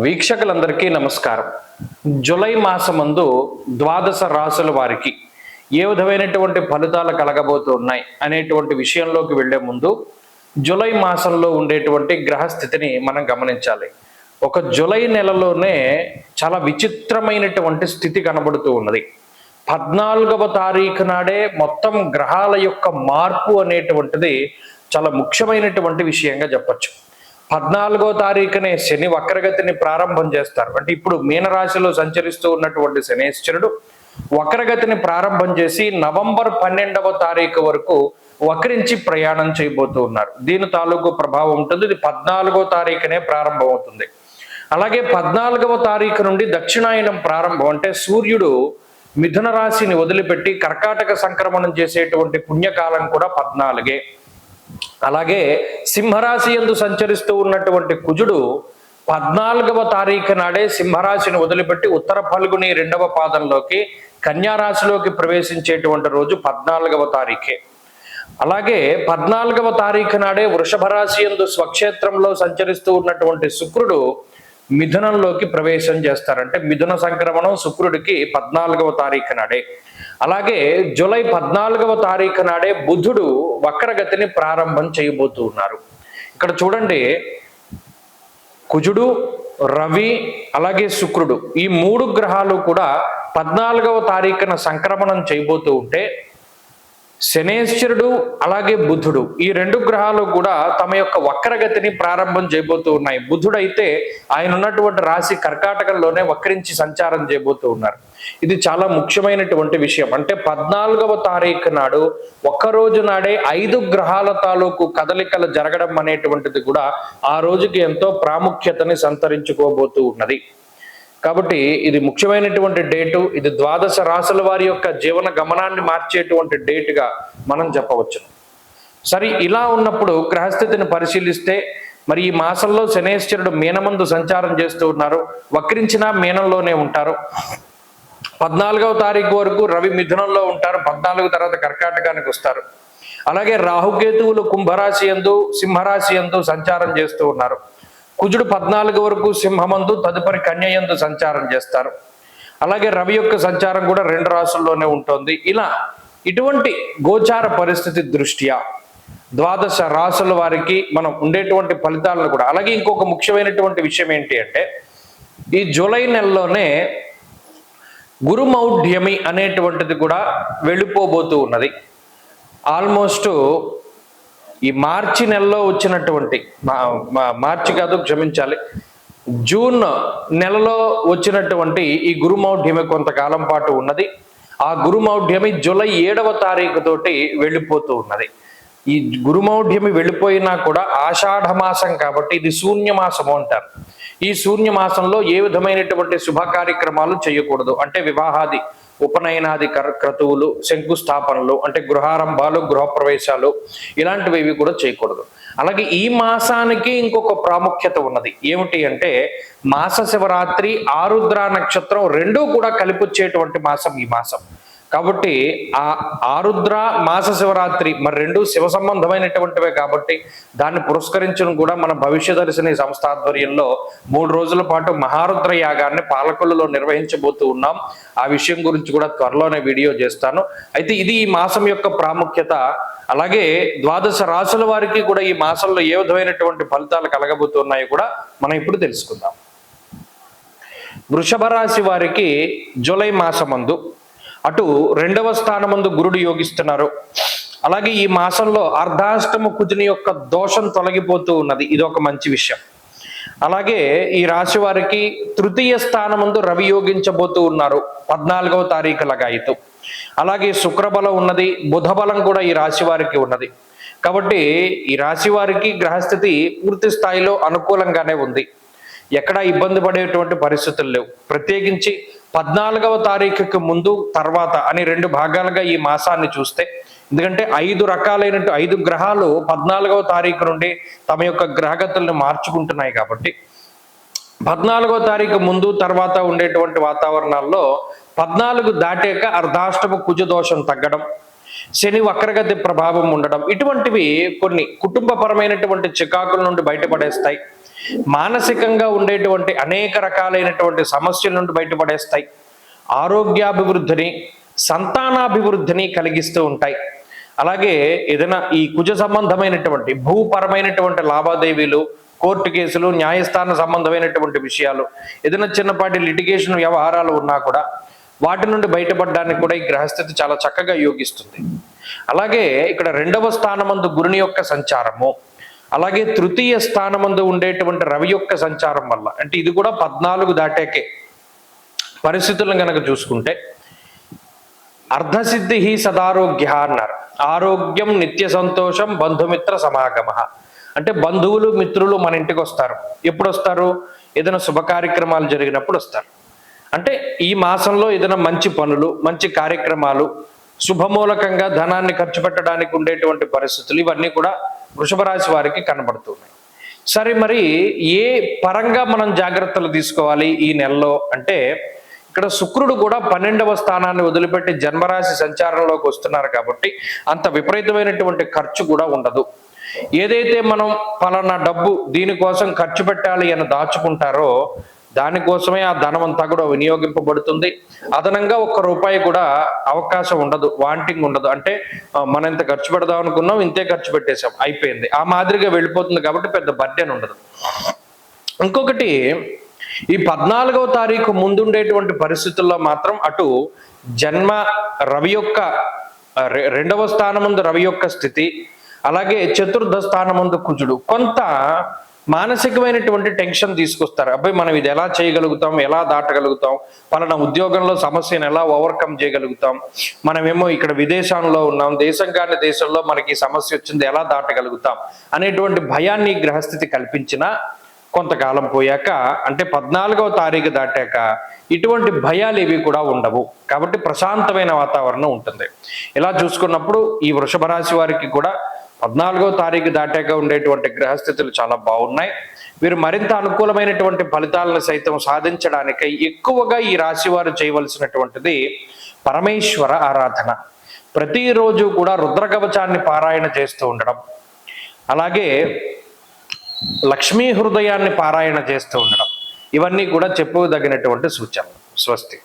వీక్షకులందరికీ నమస్కారం. జూలై మాసమందు ద్వాదశ రాశుల వారికి ఏ విధమైనటువంటి ఫలితాలు కలగబోతున్నాయి అనేటువంటి విషయంలోకి వెళ్లే ముందు జూలై మాసంలో ఉండేటువంటి గ్రహస్థితిని మనం గమనించాలి. ఒక జూలై నెలలోనే చాలా విచిత్రమైనటువంటి స్థితి కనబడుతూ ఉన్నది. 14వ తారీఖు నాడే మొత్తం గ్రహాల యొక్క మార్పు అనేటువంటిది చాలా ముఖ్యమైనటువంటి విషయంగా చెప్పచ్చు. 14వ తారీఖునే శని వక్రగతిని ప్రారంభం చేస్తారు. అంటే ఇప్పుడు మీనరాశిలో సంచరిస్తూ ఉన్నటువంటి శనేశ్వరుడు వక్రగతిని ప్రారంభం చేసి నవంబర్ 12వ తారీఖు వరకు వక్రించి ప్రయాణం చేయబోతూ ఉన్నారు. దీని తాలూకు ప్రభావం ఉంటుంది. ఇది 14వ తారీఖునే ప్రారంభం అవుతుంది. అలాగే 14వ తారీఖు నుండి దక్షిణాయనం ప్రారంభం. అంటే సూర్యుడు మిథున రాశిని వదిలిపెట్టి కర్కాటక సంక్రమణం చేసేటువంటి పుణ్యకాలం కూడా 14. అలాగే సింహరాశి యందు సంచరిస్తూ ఉన్నటువంటి కుజుడు 14వ తారీఖు నాడే సింహరాశిని వదిలిపెట్టి ఉత్తర ఫల్గుని 2వ పాదంలోకి కన్యారాశిలోకి ప్రవేశించేటువంటి రోజు 14వ తారీఖే. అలాగే 14వ తారీఖు నాడే వృషభ రాశి యందు స్వక్షేత్రంలో సంచరిస్తూ ఉన్నటువంటి శుక్రుడు మిథునంలోకి ప్రవేశం చేస్తారంటే మిథున సంక్రమణం శుక్రుడికి 14వ తారీఖు నాడే. అలాగే జూలై 14వ తారీఖు నాడే బుధుడు వక్రగతిని ప్రారంభం చేయబోతూ ఉన్నారు. ఇక్కడ చూడండి, కుజుడు, రవి అలాగే శుక్రుడు ఈ 3 గ్రహాలు కూడా 14వ తారీఖున సంక్రమణం చేయబోతూ ఉంటే శనేశ్వరుడు అలాగే బుధుడు ఈ 2 గ్రహాలు కూడా తమ యొక్క వక్రగతిని ప్రారంభం చేయబోతూ ఉన్నాయి. బుధుడైతే ఆయన ఉన్నటువంటి రాశి కర్కాటకంలోనే వక్రించి సంచారం చేయబోతూ ఉన్నారు. ఇది చాలా ముఖ్యమైనటువంటి విషయం. అంటే 14వ తారీఖు నాడు ఒక్కరోజు నాడే 5 గ్రహాల తాలూకు కదలికలు జరగడం అనేటువంటిది కూడా ఆ రోజుకి ఎంతో ప్రాముఖ్యతని సంతరించుకోబోతూ ఉన్నది. కాబట్టి ఇది ముఖ్యమైనటువంటి డేటు. ఇది ద్వాదశ రాశుల వారి యొక్క జీవన గమనాన్ని మార్చేటువంటి డేటుగా మనం చెప్పవచ్చు. సరే, ఇలా ఉన్నప్పుడు గ్రహస్థితిని పరిశీలిస్తే మరి ఈ మాసంలో శనేశ్వరుడు మీనమందు సంచారం చేస్తూ ఉన్నారు. వక్రించిన మీనంలోనే ఉంటారు. 14వ తారీఖు వరకు రవి మిథునంలో ఉంటారు. 14 తర్వాత కర్కాటకానికి వస్తారు. అలాగే రాహుకేతువులు కుంభరాశి యందు సింహరాశి యందు సంచారం చేస్తూ ఉన్నారు. కుజుడు 14 వరకు సింహమందు తదుపరి కన్య యందు సంచారం చేస్తారు. అలాగే రవి యొక్క సంచారం కూడా 2 రాశుల్లోనే ఉంటుంది. ఇటువంటి గోచార పరిస్థితి దృష్ట్యా ద్వాదశ రాశుల వారికి మనం ఉండేటువంటి ఫలితాలను కూడా అలాగే ఇంకొక ముఖ్యమైనటువంటి విషయం ఏంటి అంటే ఈ జూలై నెలలోనే గురుమౌఢ్యమి అనేటువంటిది కూడా వెళ్ళిపోబోతూ ఉన్నది. ఆల్మోస్ట్ ఈ మార్చి నెలలో వచ్చినటువంటి మార్చి కాదు క్షమించాలి జూన్ నెలలో వచ్చినటువంటి ఈ గురుమౌఢ్యమి కొంతకాలం పాటు ఉన్నది. ఆ గురుమౌఢ్యమి జూలై 7వ తారీఖు తోటి వెళ్ళిపోతూ ఉన్నది. ఈ గురుమౌఢ్యమి వెళ్ళిపోయినా కూడా ఆషాఢ మాసం కాబట్టి ఇది శూన్యమాసము అంటారు. ఈ శూన్యమాసంలో ఏ విధమైనటువంటి శుభ కార్యక్రమాలు చేయకూడదు. అంటే వివాహాది ఉపనయనాది క్రతువులు, శంకుస్థాపనలు అంటే గృహారంభాలు, గృహప్రవేశాలు ఇలాంటివి కూడా చేయకూడదు. అలాగే ఈ మాసానికి ఇంకొక ప్రాముఖ్యత ఉన్నది. ఏమిటి అంటే మాస శివరాత్రి, ఆరుద్ర నక్షత్రం 2 కూడా కలిపి వచ్చేటువంటి మాసం ఈ మాసం. కాబట్టి ఆ ఆరుద్ర మాస శివరాత్రి మరి 2 శివ సంబంధమైనటువంటివే కాబట్టి దాన్ని పురస్కరించడం కూడా మన భవిష్య దర్శిని సంస్థ ఆధ్వర్యంలో 3 రోజుల పాటు మహారుద్ర యాగాన్ని పాలకొల్లులో నిర్వహించబోతూ ఉన్నాం. ఆ విషయం గురించి కూడా త్వరలోనే వీడియో చేస్తాను. అయితే ఇది ఈ మాసం యొక్క ప్రాముఖ్యత. అలాగే ద్వాదశ రాశుల వారికి కూడా ఈ మాసంలో ఏ విధమైనటువంటి ఫలితాలు కలగబోతున్నాయో కూడా మనం ఇప్పుడు తెలుసుకుందాం. వృషభ రాశి వారికి జూలై మాసమందు అటు 2వ స్థానమందు గురుడు యోగిస్తున్నారు. అలాగే ఈ మాసంలో అర్ధాష్టమ కుజుని యొక్క దోషం తొలగిపోతూ ఉన్నది. ఇది ఒక మంచి విషయం. అలాగే ఈ రాశి వారికి 3వ స్థానమందు రవి యోగించబోతూ ఉన్నారు 14వ తారీఖు లగాయితూ. అలాగే శుక్రబలం ఉన్నది, బుధ బలం కూడా ఈ రాశి వారికి ఉన్నది. కాబట్టి ఈ రాశి వారికి గ్రహస్థితి పూర్తి స్థాయిలో అనుకూలంగానే ఉంది. ఎక్కడా ఇబ్బంది పడేటువంటి పరిస్థితులు లేవు. ప్రత్యేకించి 14వ తారీఖుకి ముందు తర్వాత అని 2 భాగాలుగా ఈ మాసాన్ని చూస్తే, ఎందుకంటే 5 రకాలైనట్టు 5 గ్రహాలు 14వ తారీఖు నుండి తమ యొక్క గ్రహగతుల్ని మార్చుకుంటున్నాయి. కాబట్టి 14వ తారీఖు ముందు తర్వాత ఉండేటువంటి వాతావరణాల్లో 14 దాటాక అర్ధాష్టమ కుజ దోషం తగ్గడం, శని వక్రగతి ప్రభావం ఉండడం, ఇటువంటివి కొన్ని కుటుంబపరమైనటువంటి చికాకుల నుండి బయటపడేస్తాయి. మానసికంగా ఉండేటువంటి అనేక రకాలైనటువంటి సమస్యల నుండి బయటపడేస్తాయి. ఆరోగ్యాభివృద్ధిని, సంతానాభివృద్ధిని కలిగిస్తూ ఉంటాయి. అలాగే ఏదైనా ఈ కుజ సంబంధమైనటువంటి భూపరమైనటువంటి లావాదేవీలు, కోర్టు కేసులు, న్యాయస్థాన సంబంధమైనటువంటి విషయాలు, ఏదైనా చిన్నపాటి లిటిగేషన్ వ్యవహారాలు ఉన్నా కూడా వాటి నుండి బయటపడడానికి కూడా ఈ గ్రహస్థితి చాలా చక్కగా యోగిస్తుంది. అలాగే ఇక్కడ 2వ స్థానమందు గురుని యొక్క సంచారము, అలాగే తృతీయ స్థానమందు ఉండేటువంటి రవి యొక్క సంచారం వల్ల, అంటే ఇది కూడా 14 దాటాకే పరిస్థితులను కనుక చూసుకుంటే అర్ధసిద్ధి సదారోగ్య అన్నారు. ఆరోగ్యం, నిత్య సంతోషం, బంధుమిత్ర సమాగమ. అంటే బంధువులు మిత్రులు మన ఇంటికి వస్తారు. ఎప్పుడు వస్తారు? ఏదైనా శుభ కార్యక్రమాలు జరిగినప్పుడు వస్తారు. అంటే ఈ మాసంలో ఏదైనా మంచి పనులు, మంచి కార్యక్రమాలు, శుభమూలకంగా ధనాన్ని ఖర్చు పెట్టడానికి ఉండేటువంటి పరిస్థితులు ఇవన్నీ కూడా వృషభ రాశి వారికి కనబడుతున్నాయి. సరే, మరి ఏ పరంగా మనం జాగ్రత్తలు తీసుకోవాలి ఈ నెలలో అంటే, ఇక్కడ శుక్రుడు కూడా 12వ స్థానాన్ని వదిలిపెట్టి జన్మరాశి సంచారంలోకి వస్తున్నారు కాబట్టి అంత విపరీతమైనటువంటి ఖర్చు కూడా ఉండదు. ఏదైతే మనం పలానా డబ్బు దీనికోసం ఖర్చు పెట్టాలి అని దాచుకుంటారో దానికోసమే ఆ ధనం అంతా కూడా వినియోగింపబడుతుంది. అదనంగా ₹1 కూడా అవకాశం ఉండదు, వాంటింగ్ ఉండదు. అంటే మనం ఇంత ఖర్చు పెడదాం అనుకున్నాం, ఇంతే ఖర్చు పెట్టేశాం, అయిపోయింది, ఆ మాదిరిగా వెళ్ళిపోతుంది కాబట్టి పెద్ద బర్డెన్ ఉండదు. ఇంకొకటి, ఈ 14వ తారీఖు ముందుండేటువంటి పరిస్థితుల్లో మాత్రం అటు జన్మ రవి యొక్క 2వ స్థానమందు రవి యొక్క స్థితి, అలాగే చతుర్థ స్థానమందు కుజుడు కొంత మానసికమైనటువంటి టెన్షన్ తీసుకొస్తారు. అబ్బాయి మనం ఇది ఎలా చేయగలుగుతాం, ఎలా దాటగలుగుతాం, పలానా ఉద్యోగంలో సమస్యను ఎలా ఓవర్కమ్ చేయగలుగుతాం, మనమేమో ఇక్కడ విదేశాల్లో ఉన్నాం, దేశం కాని దేశంలో మనకి సమస్య వచ్చింది, ఎలా దాటగలుగుతాం అనేటువంటి భయాన్ని గ్రహస్థితి కల్పించిన కొంతకాలం పోయాక, అంటే 14వ తారీఖు దాటాక ఇటువంటి భయాలు ఏవి కూడా ఉండవు. కాబట్టి ప్రశాంతమైన వాతావరణం ఉంటుంది. ఇలా చూసుకున్నప్పుడు ఈ వృషభ రాశి వారికి కూడా 14వ తారీఖు దాటాక ఉండేటువంటి గ్రహస్థితులు చాలా బాగున్నాయి. వీరు మరింత అనుకూలమైనటువంటి ఫలితాలను సైతం సాధించడానికి ఎక్కువగా ఈ రాశి వారు చేయవలసినటువంటిది పరమేశ్వర ఆరాధన. ప్రతిరోజు కూడా రుద్రకవచాన్ని పారాయణ చేస్తూ ఉండడం, అలాగే లక్ష్మీ హృదయాన్ని పారాయణ చేస్తూ ఉండడం, ఇవన్నీ కూడా చెప్పుదగినటువంటి సూచనలు. స్వస్తి.